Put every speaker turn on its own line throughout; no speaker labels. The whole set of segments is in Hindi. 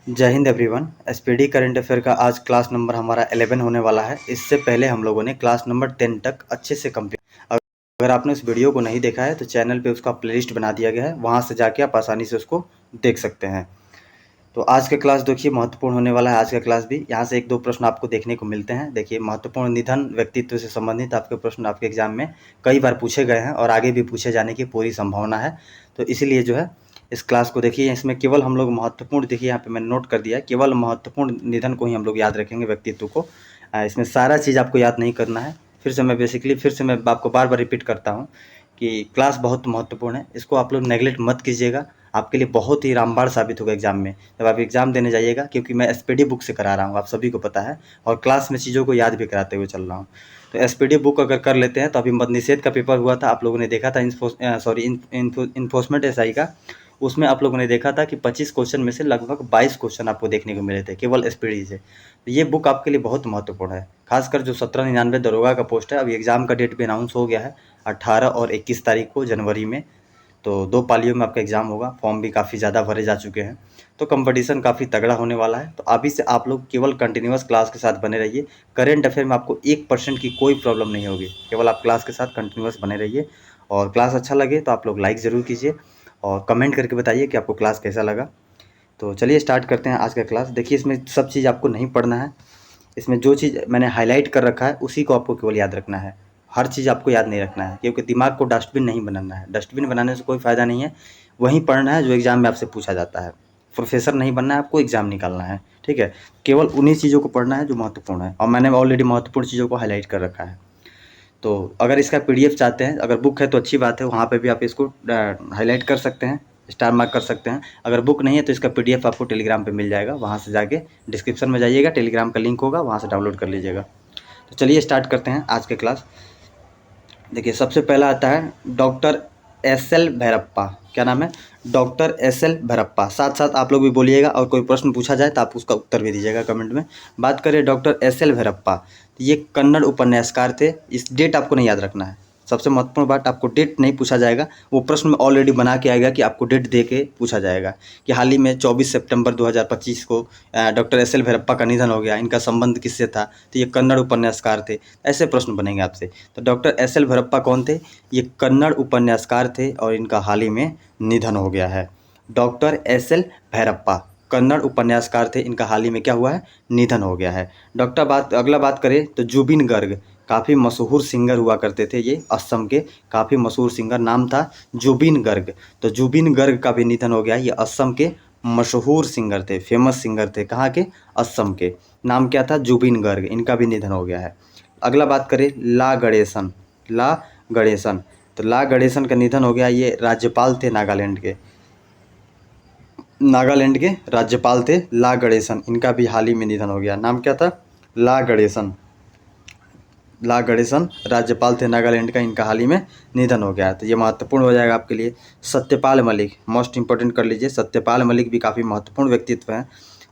जय Hind everyone. SPD current affair का आज क्लास नंबर हमारा 11 होने वाला है। इससे पहले हम लोगों ने क्लास नंबर 10 तक अच्छे से कंप्लीट। अगर आपने उस वीडियो को नहीं देखा है तो चैनल पे उसका प्लेलिस्ट बना दिया गया है, वहाँ से जाके आप आसानी से उसको देख सकते हैं। तो आज का क्लास देखिए महत्वपूर्ण होने वाला है। आज का क्लास भी यहाँ से एक दो प्रश्न आपको देखने को मिलते हैं। देखिए, महत्वपूर्ण निधन व्यक्तित्व से संबंधित आपके प्रश्न आपके एग्जाम में कई बार पूछे गए हैं और आगे भी पूछे जाने की पूरी संभावना है। तो इसीलिए जो है इस क्लास को देखिए, इसमें केवल हम लोग महत्वपूर्ण, देखिए यहाँ पे मैंने नोट कर दिया है, केवल महत्वपूर्ण निधन को ही हम लोग याद रखेंगे, व्यक्तित्व को। इसमें सारा चीज़ आपको याद नहीं करना है। फिर से मैं आपको बार बार रिपीट करता हूँ कि क्लास बहुत महत्वपूर्ण है, इसको आप लोग नेगलेक्ट मत कीजिएगा। आपके लिए बहुत ही रामबाण साबित होगा एग्जाम में, जब आप एग्जाम देने जाइएगा, क्योंकि मैं एसपीडी बुक से करा रहा हूँ, आप सभी को पता है, और क्लास में चीज़ों को याद भी कराते हुए चल रहा हूँ। तो एसपीडी बुक अगर कर लेते हैं तो अभी मद्य निषेध का पेपर हुआ था, आप लोगों ने देखा था, इन्फोर्समेंट एसआई का। उसमें आप लोगों ने देखा था कि 25 क्वेश्चन में से लगभग 22 क्वेश्चन आपको देखने को मिले थे केवल एसपीडी से। तो ये बुक आपके लिए बहुत महत्वपूर्ण है, खासकर जो 1799 दरोगा का पोस्ट है। अभी एग्जाम का डेट भी अनाउंस हो गया है 18 और 21 तारीख को जनवरी में। तो 2 पालियों में आपका एग्ज़ाम होगा, फॉर्म भी काफ़ी ज़्यादा भरे जा चुके हैं, तो कंपटीशन काफ़ी तगड़ा होने वाला है। तो अभी से आप लोग केवल कंटिन्यूअस क्लास के साथ बने रहिए। करेंट अफेयर में आपको 1% की कोई प्रॉब्लम नहीं होगी, केवल आप क्लास के साथ कंटिन्यूअस बने रहिए। और क्लास अच्छा लगे तो आप लोग लाइक ज़रूर कीजिए और कमेंट करके बताइए कि आपको क्लास कैसा लगा। तो चलिए स्टार्ट करते हैं आज का क्लास। देखिए, इसमें सब चीज़ आपको नहीं पढ़ना है, इसमें जो चीज़ मैंने हाईलाइट कर रखा है उसी को आपको केवल याद रखना है। हर चीज़ आपको याद नहीं रखना है, क्योंकि दिमाग को डस्टबिन नहीं बनाना है। डस्टबिन बनाने से कोई फ़ायदा नहीं है, वहीं पढ़ना है जो एग्ज़ाम में आपसे पूछा जाता है। प्रोफेसर नहीं बनना है, आपको एग्ज़ाम निकालना है, ठीक है। केवल उन्हीं चीज़ों को पढ़ना है जो महत्वपूर्ण है, और मैंने ऑलरेडी महत्वपूर्ण चीज़ों को हाईलाइट कर रखा है। तो अगर इसका पीडीएफ चाहते हैं, अगर बुक है तो अच्छी बात है, वहाँ पे भी आप इसको हाईलाइट कर सकते हैं, स्टार मार्क कर सकते हैं। अगर बुक नहीं है तो इसका पीडीएफ आपको टेलीग्राम पे मिल जाएगा, वहाँ से जाके डिस्क्रिप्शन में जाइएगा, टेलीग्राम का लिंक होगा, वहाँ से डाउनलोड कर लीजिएगा। तो चलिए स्टार्ट करते हैं आज के क्लास। देखिए, सबसे पहला आता है डॉक्टर एस.एल. भैरप्पा। क्या नाम है? Doctor SL. भैरप्पा। साथ साथ आप लोग भी बोलिएगा, और कोई प्रश्न पूछा जाए तो आप उसका उत्तर भी दीजिएगा कमेंट में। बात करें डॉक्टर एस.एल. भैरप्पा, तो ये कन्नड़ उपन्यासकार थे। इस डेट आपको नहीं याद रखना है, सबसे महत्वपूर्ण बात, आपको डेट नहीं पूछा जाएगा, वो प्रश्न में ऑलरेडी बना के आएगा कि आपको डेट दे के पूछा जाएगा कि हाल ही में 24 सितंबर 2025 को डॉक्टर एस.एल. भैरप्पा का निधन हो गया, इनका संबंध किससे था, तो ये कन्नड़ उपन्यासकार थे। ऐसे प्रश्न बनेंगे आपसे। तो डॉक्टर एस.एल. भैरप्पा कौन थे? ये कन्नड़ उपन्यासकार थे और इनका हाल ही में निधन हो गया है। Doctor SL. भैरप्पा कन्नड़ उपन्यासकार थे, इनका हाल ही में क्या हुआ है? निधन हो गया है। अगला बात करें तो जुबिन गर्ग, काफ़ी मशहूर सिंगर हुआ करते थे, ये असम के काफ़ी मशहूर सिंगर, नाम था जुबिन गर्ग। तो जुबिन गर्ग का भी निधन हो गया। ये असम के मशहूर सिंगर थे, फेमस सिंगर थे। कहाँ के? असम के। नाम क्या था? जुबिन गर्ग। इनका भी निधन हो गया है। अगला बात करें ला गणेशन। ला गणेशन, तो ला गणेशन का निधन हो गया। ये राज्यपाल थे नागालैंड के। नागालैंड के राज्यपाल थे ला गणेशन, इनका भी हाल ही में निधन हो गया। नाम क्या था? ला गणेशन। ला गणेशन राज्यपाल थे नागालैंड का, इनका हाल ही में निधन हो गया है। तो ये महत्वपूर्ण हो जाएगा आपके लिए। सत्यपाल मलिक, मोस्ट इंपॉर्टेंट कर लीजिए। सत्यपाल मलिक भी काफ़ी महत्वपूर्ण व्यक्तित्व हैं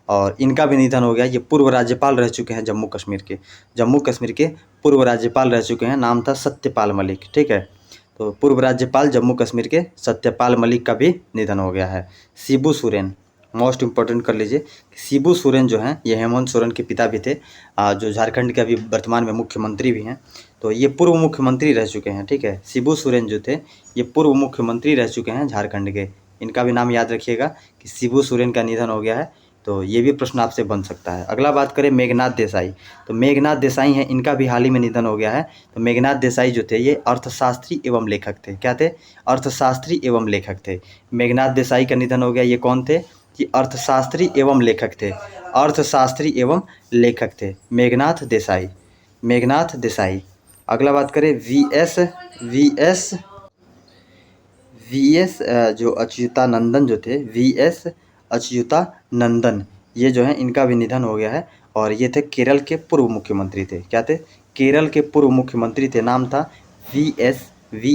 और इनका भी निधन हो गया। ये पूर्व राज्यपाल रह चुके हैं जम्मू कश्मीर के। जम्मू कश्मीर के पूर्व राज्यपाल रह चुके हैं, नाम था सत्यपाल मलिक, ठीक है। तो पूर्व राज्यपाल जम्मू कश्मीर के सत्यपाल मलिक का भी निधन हो गया है। शिबू सोरेन, मोस्ट इंपॉर्टेंट कर लीजिए। शिबू सोरेन जो हैं, ये हेमंत सोरेन के पिता भी थे, जो झारखंड के अभी वर्तमान में मुख्यमंत्री भी हैं। तो ये पूर्व मुख्यमंत्री रह चुके हैं, ठीक है। शिबू सोरेन जो थे, ये पूर्व मुख्यमंत्री रह चुके हैं झारखंड के। इनका भी नाम याद रखिएगा कि शिबू सोरेन का निधन हो गया है। तो ये भी प्रश्न आपसे बन सकता है। अगला बात करें मेघनाथ देसाई, तो मेघनाथ देसाई हैं, इनका भी हाल ही में निधन हो गया है। तो मेघनाथ देसाई जो थे, ये अर्थशास्त्री एवं लेखक थे। क्या थे? अर्थशास्त्री एवं लेखक थे। मेघनाथ देसाई का निधन हो गया। ये कौन थे? कि अर्थशास्त्री एवं लेखक थे। अर्थशास्त्री एवं लेखक थे मेघनाथ देसाई। मेघनाथ देसाई। अगला बात करें वी एस जो अच्युतानंदन जो थे, वी.एस. अच्युतानंदन, ये जो है इनका भी निधन हो गया है। और ये थे केरल के पूर्व मुख्यमंत्री थे। क्या थे? केरल के पूर्व मुख्यमंत्री थे, नाम था V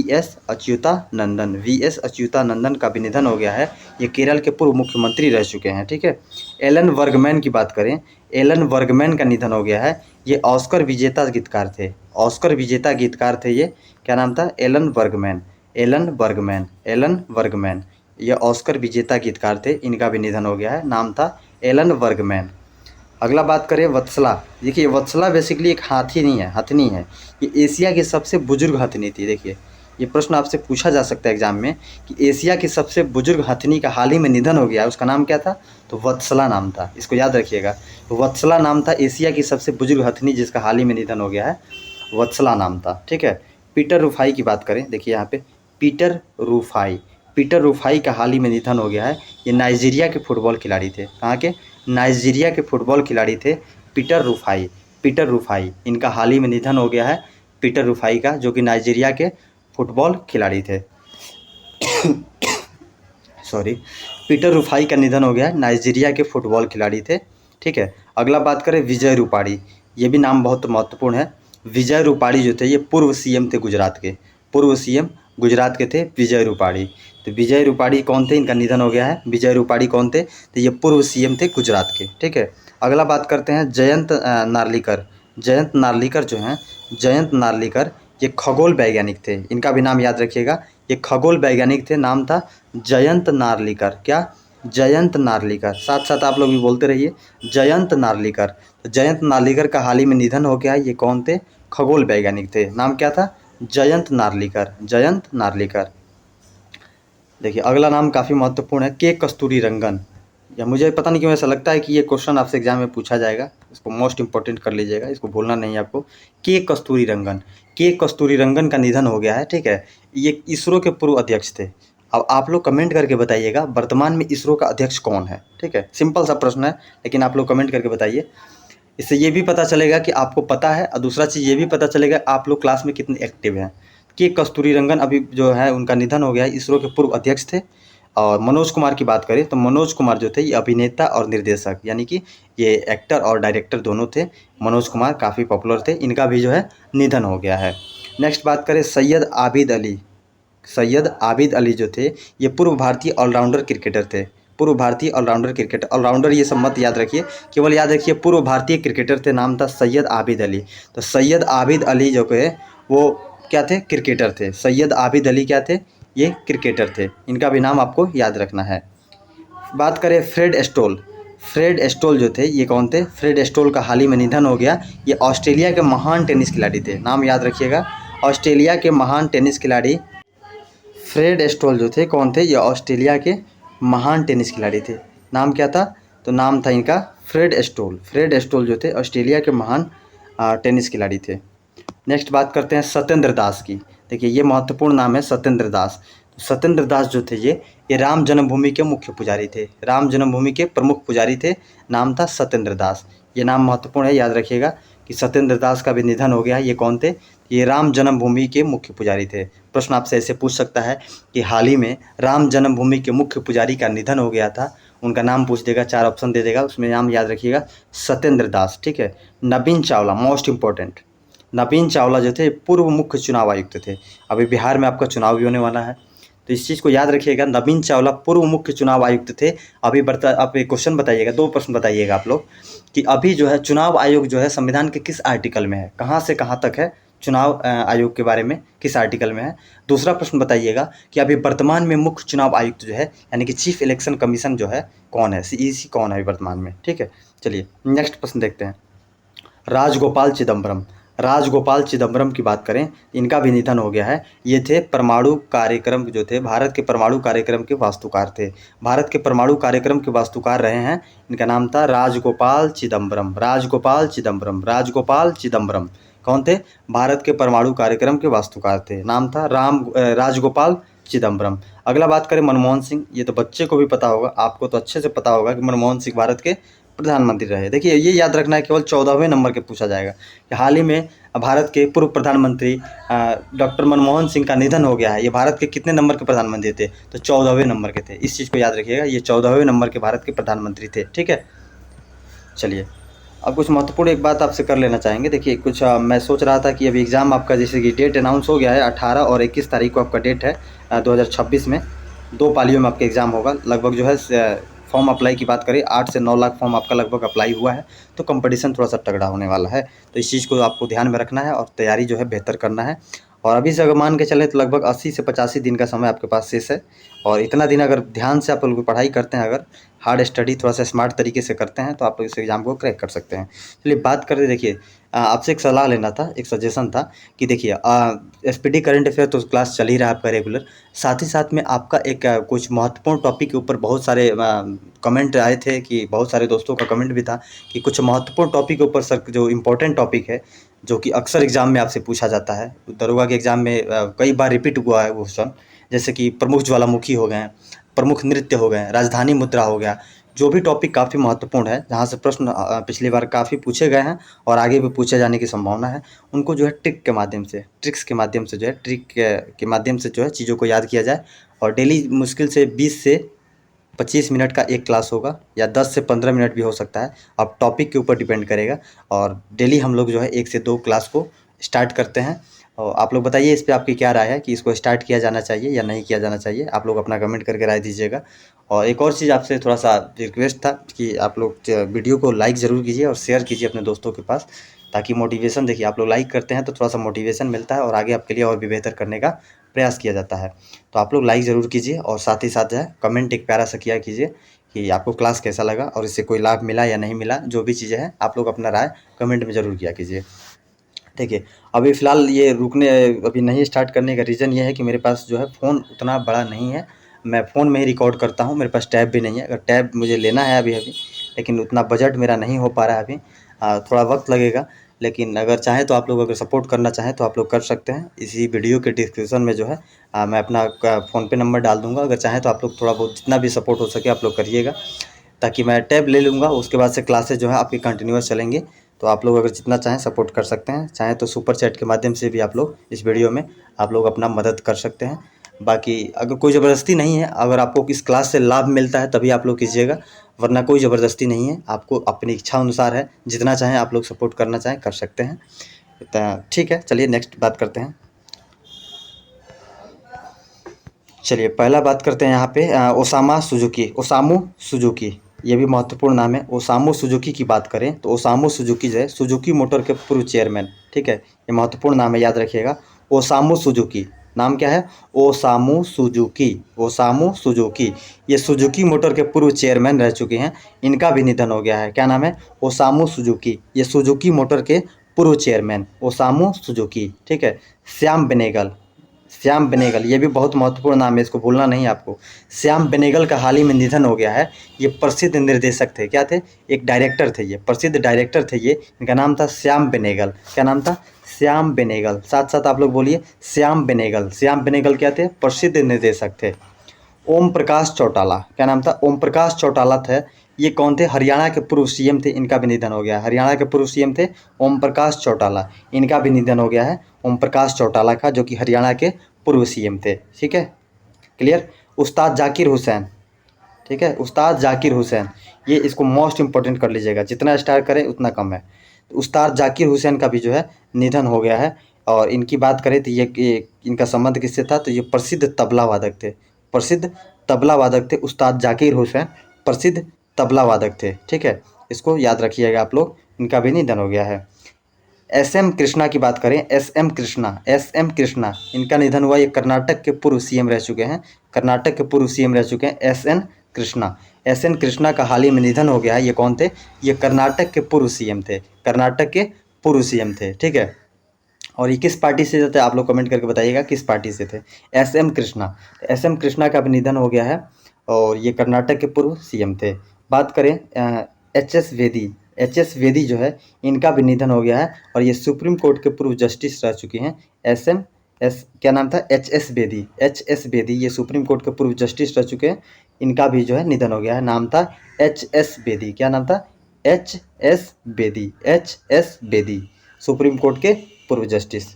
S Achuthanandan. VS. Achuthanandan का भी निधन हो गया है। ये केरल के पूर्व मुख्यमंत्री रह चुके हैं, ठीक है। एलन वर्गमैन की बात करें, एलन वर्गमैन का निधन हो गया है। ये ऑस्कर विजेता गीतकार थे। ऑस्कर विजेता गीतकार थे ये। क्या नाम था? एलन वर्गमैन। एलन वर्गमैन, एलन वर्गमैन, ये ऑस्कर विजेता गीतकार थे। इनका भी निधन हो गया है, नाम था एलन बर्गमैन। अगला बात करें वत्सला। देखिए वत्सला बेसिकली एक हाथी नहीं है, हथनी है। ये एशिया की सबसे बुजुर्ग हथनी थी। देखिए ये प्रश्न आपसे पूछा जा सकता है एग्जाम में कि एशिया की सबसे बुजुर्ग हथनी का हाल ही में निधन हो गया है, उसका नाम क्या था? तो वत्सला नाम था, इसको याद रखिएगा। तो वत्सला नाम था एशिया की सबसे बुजुर्ग हथनी जिसका हाल ही में निधन हो गया है, वत्सला नाम था। ठीक है। पीटर रुफाई की बात करें, देखिए यहाँ पे पीटर रुफाई, पीटर रुफाई का हाल ही में निधन हो गया है। ये नाइजीरिया के फुटबॉल खिलाड़ी थे। कहाँ के? नाइजीरिया के फुटबॉल खिलाड़ी थे पीटर रुफाई। पीटर रुफाई, इनका हाल ही में निधन हो गया है, पीटर रुफाई का, जो कि नाइजीरिया के फुटबॉल खिलाड़ी थे। सॉरी, पीटर रुफाई का निधन हो गया है, नाइजीरिया के फुटबॉल खिलाड़ी थे। ठीक है। अगला बात करें विजय रूपाणी। ये भी नाम बहुत महत्वपूर्ण है। विजय रूपाणी जो थे ये पूर्व सीएम थे गुजरात के, पूर्व सीएम गुजरात के थे विजय रूपाणी। तो विजय रूपाणी कौन थे? इनका निधन हो गया है। विजय रूपाणी कौन थे? तो ये पूर्व सीएम थे गुजरात के। ठीक है। अगला बात करते हैं जयंत नार्लिकर। जयंत नार्लिकर जो हैं, जयंत नार्लिकर ये खगोल वैज्ञानिक थे। इनका भी नाम याद रखिएगा। ये खगोल वैज्ञानिक थे, नाम था जयंत नार्लिकर। क्या? जयंत नार्लिकर। साथ साथ आप लोग भी बोलते रहिए जयंत नार्लिकर। तो जयंत नार्लिकर का हाल ही में निधन हो गया है। ये कौन थे? खगोल वैज्ञानिक थे। नाम क्या था? जयंत नार्लिकर, जयंत नार्लिकर। देखिए अगला नाम काफ़ी महत्वपूर्ण है, के कस्तूरी रंगन। या मुझे पता नहीं क्यों ऐसा लगता है कि ये क्वेश्चन आपसे एग्जाम में पूछा जाएगा, इसको मोस्ट इंपॉर्टेंट कर लीजिएगा, इसको भूलना नहीं है आपको। के कस्तूरी रंगन, के कस्तूरी रंगन का निधन हो गया है। ठीक है। ये इसरो के पूर्व अध्यक्ष थे। अब आप लोग कमेंट करके बताइएगा वर्तमान में इसरो का अध्यक्ष कौन है। ठीक है। सिंपल सा प्रश्न है, लेकिन आप लोग कमेंट करके बताइए। इससे ये भी पता चलेगा कि आपको पता है, और दूसरा चीज़ ये भी पता चलेगा आप लोग क्लास में कितने एक्टिव हैं। के कस्तूरी रंगन अभी जो है उनका निधन हो गया है, इसरो के पूर्व अध्यक्ष थे। और मनोज कुमार की बात करें तो मनोज कुमार जो थे ये अभिनेता और निर्देशक, यानी कि ये एक्टर और डायरेक्टर दोनों थे। मनोज कुमार काफ़ी पॉपुलर थे, इनका भी जो है निधन हो गया है। नेक्स्ट बात करें सैयद आबिद अली। सैयद आबिद अली जो थे ये पूर्व भारतीय ऑलराउंडर क्रिकेटर थे। पूर्व भारतीय ऑलराउंडर क्रिकेटर, ऑलराउंडर ये सब मत याद रखिए, केवल याद रखिए पूर्व भारतीय क्रिकेटर थे, नाम था सैयद आबिद अली। तो सैयद आबिद अली जो है वो क्या थे? क्रिकेटर थे। सैयद आबिद अली क्या थे? ये क्रिकेटर थे। इनका भी नाम आपको याद रखना है। बात करें फ्रेड एस्टोल। फ्रेड एस्टोल जो थे ये कौन थे? फ्रेड एस्टोल का हाल ही में निधन हो गया। ये ऑस्ट्रेलिया के महान टेनिस खिलाड़ी थे, नाम याद रखिएगा। ऑस्ट्रेलिया के महान टेनिस खिलाड़ी फ्रेड एस्टोल जो थे कौन थे? ये ऑस्ट्रेलिया के महान टेनिस खिलाड़ी थे। नाम क्या था? तो नाम था इनका फ्रेड एस्टोल। फ्रेड एस्टोल जो थे ऑस्ट्रेलिया के महान टेनिस खिलाड़ी थे। नेक्स्ट बात करते हैं सत्येंद्र दास की। देखिए ये महत्वपूर्ण नाम है सत्येंद्र दास। सत्येंद्र दास जो थे ये राम जन्मभूमि के मुख्य पुजारी थे, राम जन्मभूमि के प्रमुख पुजारी थे। नाम था सत्येंद्र दास। ये नाम महत्वपूर्ण है, याद रखिएगा कि सत्येंद्र दास का भी निधन हो गया है। ये कौन थे? ये राम जन्मभूमि के मुख्य पुजारी थे। प्रश्न आपसे ऐसे पूछ सकता है कि हाल ही में राम जन्मभूमि के मुख्य पुजारी का निधन हो गया था, उनका नाम पूछ देगा, 4 ऑप्शन दे देगा, उसमें नाम याद रखिएगा सत्येंद्र दास। ठीक है। नवीन चावला, मोस्ट इंपॉर्टेंट, नवीन चावला जो थे पूर्व मुख्य चुनाव आयुक्त थे। अभी बिहार में आपका चुनाव भी होने वाला है, तो इस चीज़ को याद रखिएगा। नवीन चावला पूर्व मुख्य चुनाव आयुक्त थे। अभी आप एक क्वेश्चन बताइएगा, 2 प्रश्न बताइएगा आप लोग कि अभी जो है चुनाव आयोग जो है संविधान के किस आर्टिकल में है, कहाँ से कहाँ तक है चुनाव आयोग के बारे में, किस आर्टिकल में है। दूसरा प्रश्न बताइएगा कि अभी वर्तमान में मुख्य चुनाव आयुक्त जो है यानी कि चीफ इलेक्शन कमीशन जो है कौन है, CEC कौन है वर्तमान में। ठीक है। चलिए नेक्स्ट प्रश्न देखते हैं। राजगोपाल चिदम्बरम। राजगोपाल चिदम्बरम की बात करें, इनका भी निधन हो गया है। ये थे परमाणु कार्यक्रम जो थे, भारत के परमाणु कार्यक्रम के वास्तुकार थे। भारत के परमाणु कार्यक्रम के वास्तुकार रहे हैं। इनका नाम था राजगोपाल चिदम्बरम। राजगोपाल चिदम्बरम, राजगोपाल चिदम्बरम कौन थे? भारत के परमाणु कार्यक्रम के वास्तुकार थे। नाम था राजगोपाल चिदम्बरम। अगला बात करें मनमोहन सिंह। ये तो बच्चे को भी पता होगा, आपको तो अच्छे से पता होगा कि मनमोहन सिंह भारत के प्रधानमंत्री रहे। देखिए ये याद रखना है, केवल 14वें नंबर के पूछा जाएगा कि हाल ही में भारत के पूर्व प्रधानमंत्री डॉक्टर मनमोहन सिंह का निधन हो गया है। ये भारत के कितने नंबर के प्रधानमंत्री थे? तो 14वें नंबर के थे। इस चीज़ को याद रखिएगा, ये 14वें नंबर के भारत के प्रधानमंत्री थे। ठीक है। चलिए अब कुछ महत्वपूर्ण एक बात आपसे कर लेना चाहेंगे। देखिए कुछ मैं सोच रहा था कि अभी एग्ज़ाम आपका जैसे कि डेट अनाउंस हो गया है, 18 और 21 तारीख को आपका डेट है 2026 में। 2 पालियों में आपका एग्ज़ाम होगा। लगभग जो है फॉर्म अप्लाई की बात करें 8 से 9 लाख फॉर्म आपका लगभग अप्लाई हुआ है, तो कंपटीशन थोड़ा सा तगड़ा होने वाला है। तो इस चीज़ को आपको ध्यान में रखना है और तैयारी जो है बेहतर करना है। और अभी से अगर मान के चलें तो लगभग 80 से 85 दिन का समय आपके पास शेष है। और इतना दिन अगर ध्यान से आप लोग पढ़ाई करते हैं, अगर हार्ड स्टडी थोड़ा सा स्मार्ट तरीके से करते हैं, तो आप लोग इस एग्ज़ाम को क्रैक कर सकते हैं। चलिए बात करते, देखिए आपसे एक सलाह लेना था, एक सजेशन था कि देखिए एसपीडी करंट अफेयर तो क्लास चल ही रहा है आपका रेगुलर, साथ ही साथ में आपका एक कुछ महत्वपूर्ण टॉपिक के ऊपर बहुत सारे कमेंट आए थे, कि बहुत सारे दोस्तों का कमेंट भी था कि कुछ महत्वपूर्ण टॉपिक के ऊपर सर जो इम्पोर्टेंट टॉपिक है, जो कि अक्सर एग्ज़ाम में आपसे पूछा जाता है, दरोगा के एग्ज़ाम में कई बार रिपीट हुआ है वो क्वेश्चन, जैसे कि प्रमुख ज्वालामुखी हो गए, प्रमुख नृत्य हो गए, राजधानी मुद्रा हो गया, जो भी टॉपिक काफ़ी महत्वपूर्ण है, जहाँ से प्रश्न पिछली बार काफ़ी पूछे गए हैं और आगे भी पूछे जाने की संभावना है, उनको जो है ट्रिक के माध्यम से, ट्रिक्स के माध्यम से जो है, ट्रिक के माध्यम से जो है चीज़ों को याद किया जाए। और डेली मुश्किल से 20 से 25 मिनट का एक क्लास होगा, या 10 से 15 मिनट भी हो सकता है, अब टॉपिक के ऊपर डिपेंड करेगा। और डेली हम लोग जो है 1 से 2 क्लास को स्टार्ट करते हैं। और आप लोग बताइए इस पे आपकी क्या राय है कि इसको स्टार्ट किया जाना चाहिए या नहीं किया जाना चाहिए, आप लोग अपना कमेंट करके राय दीजिएगा। और एक और चीज़ आपसे थोड़ा सा रिक्वेस्ट था कि आप लोग वीडियो को लाइक ज़रूर कीजिए और शेयर कीजिए अपने दोस्तों के पास, ताकि मोटिवेशन, देखिए आप लोग लाइक करते हैं तो थोड़ा सा मोटिवेशन मिलता है और आगे आपके लिए और भी बेहतर करने का प्रयास किया जाता है। तो आप लोग लाइक ज़रूर कीजिए और साथ ही साथ जो है कमेंट एक प्यारा सा किया कीजिए कि आपको क्लास कैसा लगा और इससे कोई लाभ मिला या नहीं मिला, जो भी चीज़ें हैं आप लोग अपना राय कमेंट में ज़रूर किया कीजिए। देखिए अभी फ़िलहाल ये रुकने, अभी नहीं स्टार्ट करने का रीज़न ये है कि मेरे पास जो है फ़ोन उतना बड़ा नहीं है, मैं फ़ोन में ही रिकॉर्ड करता हूँ, मेरे पास टैब भी नहीं है। अगर टैब मुझे लेना है अभी लेकिन उतना बजट मेरा नहीं हो पा रहा है अभी, थोड़ा वक्त लगेगा। लेकिन अगर चाहें तो आप लोग अगर सपोर्ट करना चाहें तो आप लोग कर सकते हैं। इसी वीडियो के डिस्क्रिप्शन में जो है मैं अपना फ़ोनपे नंबर डाल दूँगा, अगर चाहें तो आप लोग थोड़ा बहुत जितना भी सपोर्ट हो सके आप लोग करिएगा, ताकि मैं टैब ले लूँगा, उसके बाद से क्लासेज जो है आपकी कंटिन्यूअस चलेंगी। तो आप लोग अगर जितना चाहें सपोर्ट कर सकते हैं, चाहें तो सुपर चैट के माध्यम से भी आप लोग इस वीडियो में आप लोग अपना मदद कर सकते हैं। बाकी अगर कोई ज़बरदस्ती नहीं है, अगर आपको इस क्लास से लाभ मिलता है तभी आप लोग कीजिएगा, वरना कोई ज़बरदस्ती नहीं है, आपको अपनी इच्छा अनुसार है, जितना चाहें आप लोग सपोर्ट करना चाहें कर सकते हैं। तो ठीक है, चलिए नेक्स्ट बात करते हैं। चलिए पहला बात करते हैं यहाँ पे ओसामू सुजुकी, ये भी महत्वपूर्ण नाम है। ओसामू सुजुकी की बात करें तो ओसामू सुजुकी जो है सुजुकी मोटर के पूर्व चेयरमैन, ठीक है, ये महत्वपूर्ण नाम है, याद रखिएगा। ओसामू सुजुकी, नाम क्या है? ओसामू सुजुकी, ओसामू सुजुकी, ये सुजुकी मोटर के पूर्व चेयरमैन रह चुके हैं, इनका भी निधन हो गया है। क्या नाम है? ओसामू सुजुकी, ये सुजुकी मोटर के पूर्व चेयरमैन ओसामू सुजुकी, ठीक है। श्याम बेनेगल, श्याम बेनेगल, ये भी बहुत महत्वपूर्ण नाम है, इसको भूलना नहीं आपको। श्याम बेनेगल का हाल ही में निधन हो गया है। ये प्रसिद्ध निर्देशक थे, क्या थे? एक डायरेक्टर थे, ये प्रसिद्ध डायरेक्टर थे ये, इनका नाम था श्याम बेनेगल। क्या नाम था? श्याम बेनेगल। साथ साथ आप लोग बोलिए श्याम बेनेगल। श्याम बेनेगल क्या थे? प्रसिद्ध निर्देशक थे। ओम प्रकाश चौटाला, क्या नाम था? ओम प्रकाश चौटाला थे, ये कौन थे? हरियाणा के पूर्व सीएम थे, इनका भी निधन हो गया। हरियाणा के पूर्व सीएम थे ओम प्रकाश चौटाला, इनका भी निधन हो गया है ओम प्रकाश चौटाला का, जो कि हरियाणा के पूर्व सीएम थे, ठीक है, क्लियर। उस्ताद जाकिर हुसैन, ठीक है, उस्ताद जाकिर हुसैन, ये इसको मोस्ट इंपॉर्टेंट कर लीजिएगा, जितना स्टार करें उतना कम है। तो उस्ताद जाकिर हुसैन का भी जो है निधन हो गया है। और इनकी बात करें तो ये इनका संबंध किससे था? तो ये प्रसिद्ध तबला वादक थे, प्रसिद्ध तबला वादक थे उस्ताद जाकिर हुसैन, प्रसिद्ध तबला वादक थे, ठीक है, इसको याद रखिएगा आप लोग, इनका भी निधन हो गया है। एस एम कृष्णा की बात करें, S M Krishna, S M Krishna, इनका निधन हुआ। ये कर्नाटक के पूर्व सीएम रह चुके हैं, कर्नाटक के पूर्व सीएम रह चुके हैं S N Krishna. S N Krishna का हाल ही में निधन हो गया है। ये कौन थे? ये कर्नाटक के पूर्व सीएम थे, कर्नाटक के पूर्व सीएम थे, ठीक है। और ये किस पार्टी से थे? आप लोग कमेंट करके बताइएगा किस पार्टी से थे। S M Krishna, S M Krishna का भी निधन हो गया है और ये कर्नाटक के पूर्व सीएम थे। बात करें एच एस वेदी, एच एस वेदी जो है इनका भी निधन हो गया है और ये सुप्रीम कोर्ट के पूर्व जस्टिस रह चुके हैं। क्या नाम था? H S Bedi, H S Bedi, ये सुप्रीम कोर्ट के पूर्व जस्टिस रह चुके हैं, इनका भी जो है निधन हो गया है। नाम था एच एस बेदी। क्या नाम था? H S Bedi, H S Bedi, supreme court के पूर्व जस्टिस।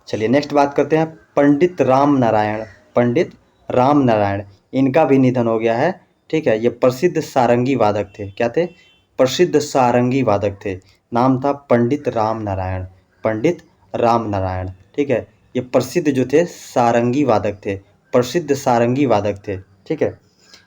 चलिए नेक्स्ट बात करते हैं पंडित राम नारायण, पंडित राम नारायण, इनका भी निधन हो गया है, ठीक है। ये प्रसिद्ध सारंगी वादक थे, क्या थे? प्रसिद्ध सारंगी वादक थे, नाम था पंडित राम नारायण, पंडित राम नारायण, ठीक है। ये प्रसिद्ध जो थे सारंगी वादक थे, प्रसिद्ध सारंगी वादक थे, ठीक है,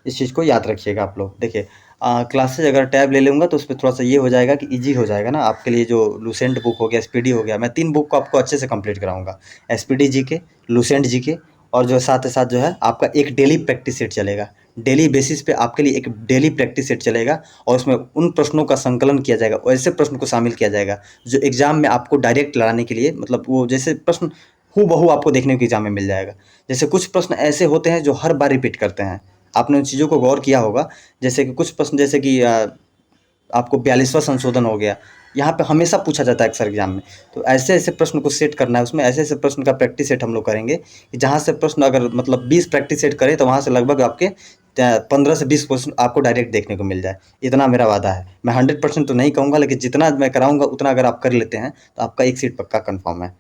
इस चीज़ को याद रखिएगा आप लोग। देखिए क्लासेज अगर टैब ले लूँगा तो उसमें थोड़ा सा ये हो जाएगा कि इजी हो जाएगा ना आपके लिए। जो लूसेंट बुक हो गया, एसपीडी हो गया, मैं 3 बुक को आपको अच्छे से कंप्लीट कराऊंगा, एसपीडी जीके, लूसेंट जीके और जो साथ ही साथ जो है आपका एक डेली प्रैक्टिस सेट चलेगा। डेली बेसिस पे आपके लिए एक डेली प्रैक्टिस सेट चलेगा और उसमें उन प्रश्नों का संकलन किया जाएगा और ऐसे प्रश्न को शामिल किया जाएगा जो एग्जाम में आपको डायरेक्ट लगाने के लिए, मतलब वो जैसे प्रश्न हूबहू आपको देखने को एग्जाम में मिल जाएगा। जैसे कुछ प्रश्न ऐसे होते हैं जो हर बार रिपीट करते हैं, आपने उन चीज़ों को गौर किया होगा। जैसे कि कुछ प्रश्न, जैसे कि आपको 42वां संशोधन हो गया, यहाँ पे हमेशा पूछा जाता है अक्सर एग्जाम में। तो ऐसे ऐसे प्रश्न को सेट करना है, उसमें ऐसे ऐसे प्रश्न का प्रैक्टिस सेट हम लोग करेंगे कि जहाँ से प्रश्न अगर मतलब 20 प्रैक्टिस सेट करें तो वहाँ से लगभग आपके 15 से 20 क्वेश्चन आपको डायरेक्ट देखने को मिल जाए। इतना मेरा वादा है। मैं 100% तो नहीं कहूँगा, लेकिन जितना मैं कराऊंगा उतना अगर आप कर लेते हैं तो आपका एक सीट पक्का कन्फर्म है।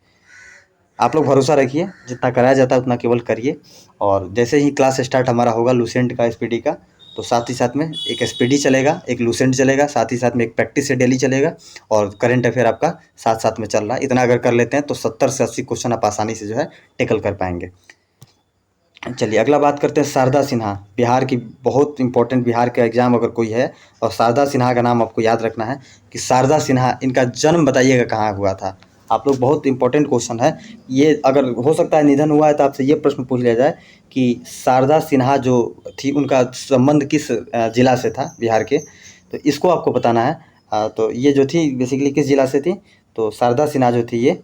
आप लोग भरोसा रखिए, जितना कराया जाता है उतना केवल करिए। और जैसे ही क्लास स्टार्ट हमारा होगा लूसेंट का, एसपीडी का, तो साथ ही साथ में एक एसपीडी चलेगा, एक लूसेंट चलेगा, साथ ही साथ में एक प्रैक्टिस से डेली चलेगा और करंट अफेयर आपका साथ साथ में चल रहा है। इतना अगर कर लेते हैं तो 70 से 80 क्वेश्चन आप आसानी से जो है टेकल कर पाएंगे। चलिए अगला बात करते हैं शारदा सिन्हा, बिहार की बहुत इंपॉर्टेंट, बिहार का एग्जाम अगर कोई है और शारदा सिन्हा का नाम आपको याद रखना है कि शारदा सिन्हा, इनका जन्म बताइएगा कहाँ हुआ था। आप लोग, बहुत इंपॉर्टेंट क्वेश्चन है ये। अगर हो सकता है निधन हुआ है तो आपसे ये प्रश्न पूछ लिया जाए कि शारदा सिन्हा जो थी उनका संबंध किस जिला से था बिहार के, तो इसको आपको बताना है। तो ये जो थी बेसिकली किस जिला से थी, तो शारदा सिन्हा जो थी ये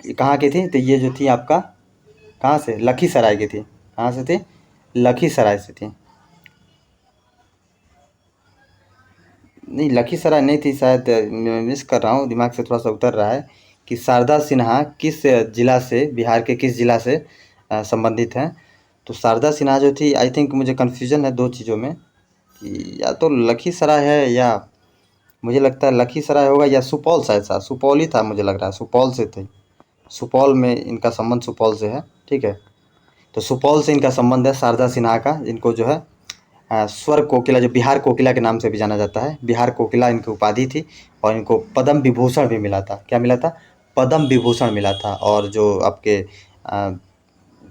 कहाँ की थी, तो ये जो थी आपका कहाँ से, लखीसराय की थी। कहाँ से थी, लखीसराय से थी। नहीं, लखीसराय नहीं थी शायद, मिस कर रहा हूँ, दिमाग से थोड़ा सा उतर रहा है कि शारदा सिन्हा किस जिला से, बिहार के किस जिला से संबंधित हैं। तो शारदा सिन्हा जो थी, आई थिंक मुझे कन्फ्यूजन है दो चीज़ों में कि या तो लखीसराय है या मुझे लगता है लखीसराय होगा या सुपौल, शायद सुपौल ही था, मुझे लग रहा है सुपौल से थे। सुपौल में इनका संबंध सुपौल से है, ठीक है। तो सुपौल से इनका संबंध है शारदा सिन्हा का। इनको जो है स्वर कोकिला, जो बिहार कोकिला के नाम से भी जाना जाता है, बिहार कोकिला इनकी उपाधि थी। और इनको पद्म विभूषण भी मिला था। क्या मिला था, पद्म विभूषण मिला था। और जो आपके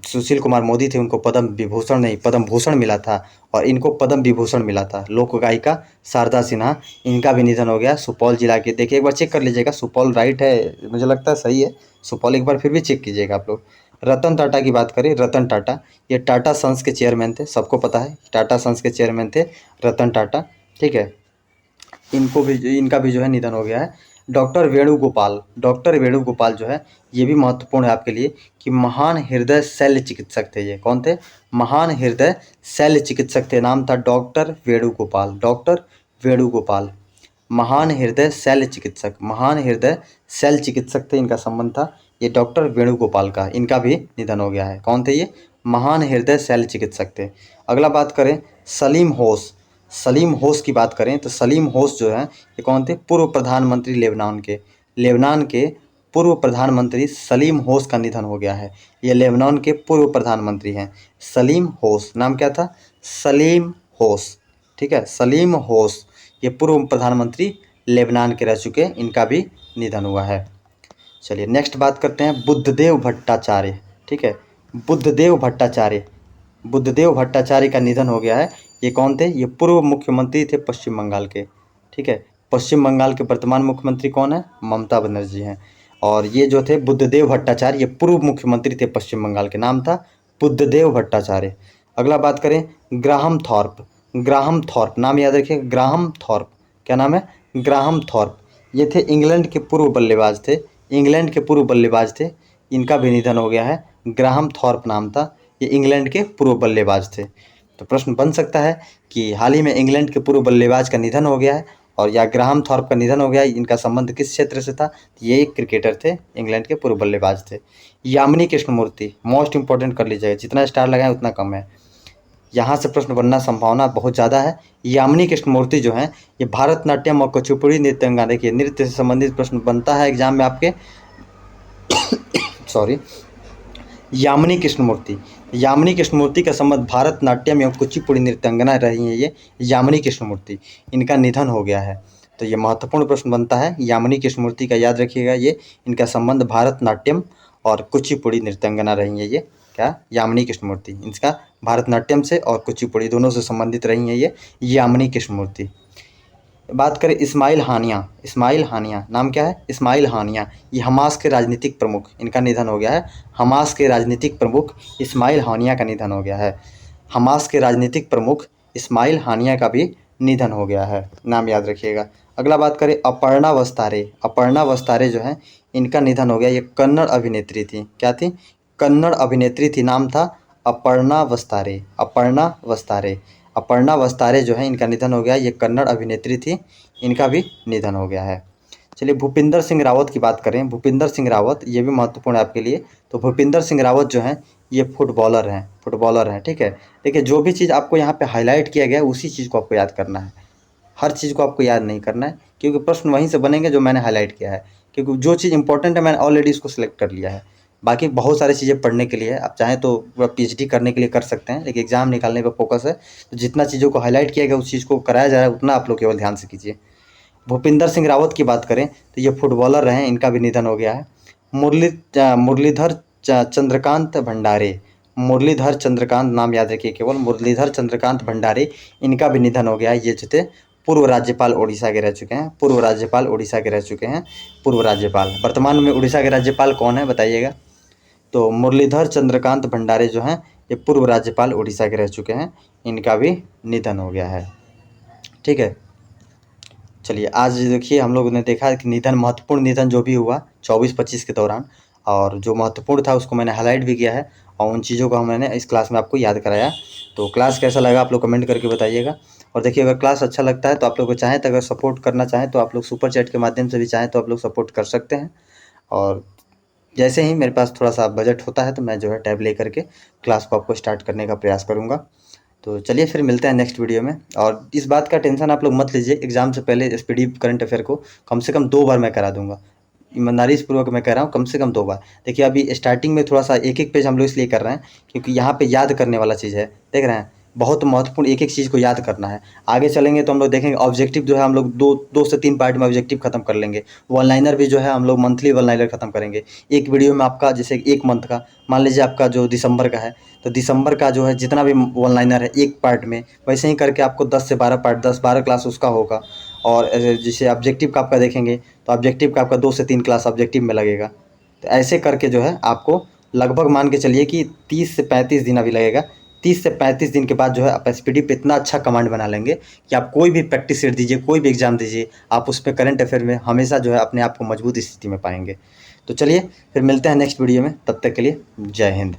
सुशील कुमार मोदी थे उनको पद्म विभूषण नहीं, पद्म भूषण मिला था। और इनको पद्म विभूषण मिला था। लोक गायिका शारदा सिन्हा, इनका भी निधन हो गया। सुपौल जिला के, देखिए एक बार चेक कर लीजिएगा, सुपौल राइट है, मुझे लगता है सही है सुपौल, एक बार फिर भी चेक कीजिएगा आप लोग। रतन टाटा की बात करें, रतन टाटा, ये टाटा सन्स के चेयरमैन थे, सबको पता है टाटा सन्स के चेयरमैन थे रतन टाटा, ठीक है। इनको भी, इनका भी जो है निधन हो गया है। डॉक्टर वेणुगोपाल, डॉक्टर वेणुगोपाल जो है ये भी महत्वपूर्ण है आपके लिए कि महान हृदय शल्य चिकित्सक थे। ये कौन थे, महान हृदय शल्य चिकित्सक थे। नाम था डॉक्टर वेणुगोपाल, डॉक्टर वेणुगोपाल, महान हृदय शल्य चिकित्सक, महान हृदय शल्य चिकित्सक थे, इनका संबंध था ये डॉक्टर वेणुगोपाल का। इनका भी निधन हो गया है। कौन थे ये, महान हृदय शल्य चिकित्सक थे। अगला बात करें सलीम होश, सलीम होश की बात करें तो सलीम होश जो है ये कौन थे, पूर्व प्रधानमंत्री लेबनान के, लेबनान के पूर्व प्रधानमंत्री सलीम होश का निधन हो गया है। ये लेबनान के पूर्व प्रधानमंत्री हैं सलीम होश। नाम क्या था, सलीम होश, ठीक है, सलीम होश। ये पूर्व प्रधानमंत्री लेबनान के रह चुके, इनका भी निधन हुआ है। चलिए नेक्स्ट बात करते हैं बुद्धदेव भट्टाचार्य, ठीक है, बुद्धदेव भट्टाचार्य, बुद्धदेव भट्टाचार्य का निधन हो गया है। ये कौन थे, ये पूर्व मुख्यमंत्री थे पश्चिम बंगाल के, ठीक है। पश्चिम बंगाल के वर्तमान मुख्यमंत्री कौन है, ममता बनर्जी हैं। और ये जो थे बुद्धदेव भट्टाचार्य, ये पूर्व मुख्यमंत्री थे पश्चिम बंगाल के, नाम था बुद्धदेव भट्टाचार्य। अगला बात करें ग्राहम थॉर्प, ग्राहम थॉर्प, नाम याद रखिए, ग्राहम थॉर्प, क्या नाम है, ग्राहम थॉर्प। ये थे इंग्लैंड के पूर्व बल्लेबाज थे, इंग्लैंड के पूर्व बल्लेबाज थे। इनका भी निधन हो गया है। ग्राहम थॉर्प नाम था, ये इंग्लैंड के पूर्व बल्लेबाज थे। तो प्रश्न बन सकता है कि हाल ही में इंग्लैंड के पूर्व बल्लेबाज का निधन हो गया है और या ग्राहम थॉर्प का निधन हो गया है, इनका संबंध किस क्षेत्र से था, ये एक क्रिकेटर थे, इंग्लैंड के पूर्व बल्लेबाज थे। यामिनी कृष्णमूर्ति, मोस्ट इंपॉर्टेंट कर लीजिएगा, जितना स्टार लगाएं उतना कम है, यहाँ से प्रश्न बनना संभावना बहुत ज़्यादा है। यामिनी कृष्णमूर्ति जो हैं ये भारतनाट्यम और कुचिपुड़ी नृत्यांगना, देखिए नृत्य से संबंधित प्रश्न बनता है एग्जाम में आपके सॉरी, यामिनी कृष्णमूर्ति, यामिनी कृष्णमूर्ति का संबंध भारतनाट्यम एवं कुचिपुड़ी नृत्यांगना रही है ये यामिनी कृष्णमूर्ति, इनका निधन हो गया है। तो ये महत्वपूर्ण प्रश्न बनता है, यामिनी कृष्णमूर्ति का याद रखिएगा, ये इनका संबंध भारतनाट्यम और कुचिपुड़ी नृत्यांगना रही है। ये क्या, यामिनी कृष्णमूर्ति, इसका भारतनाट्यम से और कुचिपुड़ी दोनों से संबंधित रही है ये यामिनी कृष्णमूर्ति। बात करें इस्माइल हानिया, इस्माइल हानिया नाम क्या है? इस्माइल हानिया, ये हमास के राजनीतिक प्रमुख, इनका निधन हो गया है। हमास के राजनीतिक प्रमुख इस्माइल हानिया का निधन हो गया है। हमास के राजनीतिक प्रमुख इस्माइल हानिया का भी निधन हो गया है, नाम याद रखिएगा। अगला बात करें अपर्णा वस्तारे, अपर्णा वस्तारे जो है इनका निधन हो गया। ये कन्नड़ अभिनेत्री थी, क्या थी? कन्नड़ अभिनेत्री थी, नाम था अपर्णा वस्तारे, अपर्णा वस्तारे। अपर्णा वस्तारे जो है इनका निधन हो गया। ये कन्नड़ अभिनेत्री थी, इनका भी निधन हो गया है। चलिए भूपिंदर सिंह रावत की बात करें। भूपिंदर सिंह रावत, ये भी महत्वपूर्ण है आपके लिए। तो भूपिंदर सिंह रावत जो हैं ये फुटबॉलर हैं, फुटबॉलर हैं, ठीक है। देखिए जो भी चीज़ आपको यहाँ पे हाईलाइट किया गया है उसी चीज़ को आपको याद करना है, हर चीज़ को आपको याद नहीं करना है, क्योंकि प्रश्न वहीं से बनेंगे जो मैंने हाईलाइट किया है। क्योंकि जो चीज़ इंपॉर्टेंट है मैंने ऑलरेडी इसको सिलेक्ट कर लिया है। बाकी बहुत सारी चीज़ें पढ़ने के लिए है, आप चाहें तो पूरा पीएचडी करने के लिए कर सकते हैं, लेकिन एग्जाम निकालने पर फोकस है। तो जितना चीज़ों को हाईलाइट किया गया उस चीज़ को कराया जा रहा है उतना आप लोग केवल ध्यान से कीजिए। भूपिंदर सिंह रावत की बात करें तो ये फुटबॉलर रहे, इनका भी निधन हो गया है। मुरलीधर चंद्रकांत भंडारे, मुरलीधर चंद्रकांत नाम याद रखिए केवल, मुरलीधर चंद्रकांत भंडारे, इनका भी निधन हो गया है। ये जो थे पूर्व राज्यपाल उड़ीसा के रह चुके हैं, पूर्व राज्यपाल उड़ीसा के रह चुके हैं, पूर्व राज्यपाल। वर्तमान में उड़ीसा के राज्यपाल कौन है बताइएगा? तो मुरलीधर चंद्रकांत भंडारे जो हैं ये पूर्व राज्यपाल उड़ीसा के रह चुके हैं, इनका भी निधन हो गया है, ठीक है। चलिए आज देखिए हम लोगों ने देखा कि निधन, महत्वपूर्ण निधन जो भी हुआ 24-25 के दौरान, और जो महत्वपूर्ण था उसको मैंने हाईलाइट भी किया है, और उन चीज़ों को मैंने इस क्लास में आपको याद कराया। तो क्लास कैसा लगा आप लोग कमेंट करके बताइएगा। और देखिए अगर क्लास अच्छा लगता है तो आप लोग को चाहें तो, अगर सपोर्ट करना चाहें तो आप लोग सुपर चैट के माध्यम से भी चाहें तो आप लोग सपोर्ट कर सकते हैं। और जैसे ही मेरे पास थोड़ा सा बजट होता है तो मैं जो है टैब ले करके क्लास को आपको स्टार्ट करने का प्रयास करूँगा। तो चलिए फिर मिलते हैं नेक्स्ट वीडियो में। और इस बात का टेंशन आप लोग मत लीजिए, एग्जाम से पहले एसपीडी करंट अफेयर को कम से कम 2 बार मैं करा दूंगा, ईमानदारी पूर्वक मैं कह रहा हूँ, कम से कम 2 बार। देखिए अभी स्टार्टिंग में थोड़ा सा एक एक पेज हम लोग इसलिए कर रहे हैं क्योंकि यहाँ पे याद करने वाला चीज़ है, देख रहे हैं, बहुत महत्वपूर्ण एक एक चीज़ को याद करना है। आगे चलेंगे तो हम लोग देखेंगे ऑब्जेक्टिव जो है हम लोग 2 से 3 पार्ट में ऑब्जेक्टिव खत्म कर लेंगे। वन लाइनर भी जो है हम लोग मंथली वन लाइनर खत्म करेंगे एक वीडियो में। आपका जैसे एक मंथ का मान लीजिए आपका जो दिसंबर का है, तो दिसंबर का जो है जितना भी वन लाइनर है एक पार्ट में, वैसे ही करके आपको 10 से 12 पार्ट, 10-12 क्लास उसका होगा। और जैसे ऑब्जेक्टिव का आपका देखेंगे तो ऑब्जेक्टिव का आपका 2 से 3 क्लास ऑब्जेक्टिव में लगेगा। तो ऐसे करके जो है आपको लगभग मान के चलिए कि 30 से 35 दिन अभी लगेगा। 30 से 35 दिन के बाद जो है आप एसपीडी पे इतना अच्छा कमांड बना लेंगे कि आप कोई भी प्रैक्टिस सेट दीजिए, कोई भी एग्जाम दीजिए, आप उस पर करंट अफेयर में हमेशा जो है अपने आप को मजबूत स्थिति में पाएंगे। तो चलिए फिर मिलते हैं नेक्स्ट वीडियो में, तब तक के लिए जय हिंद।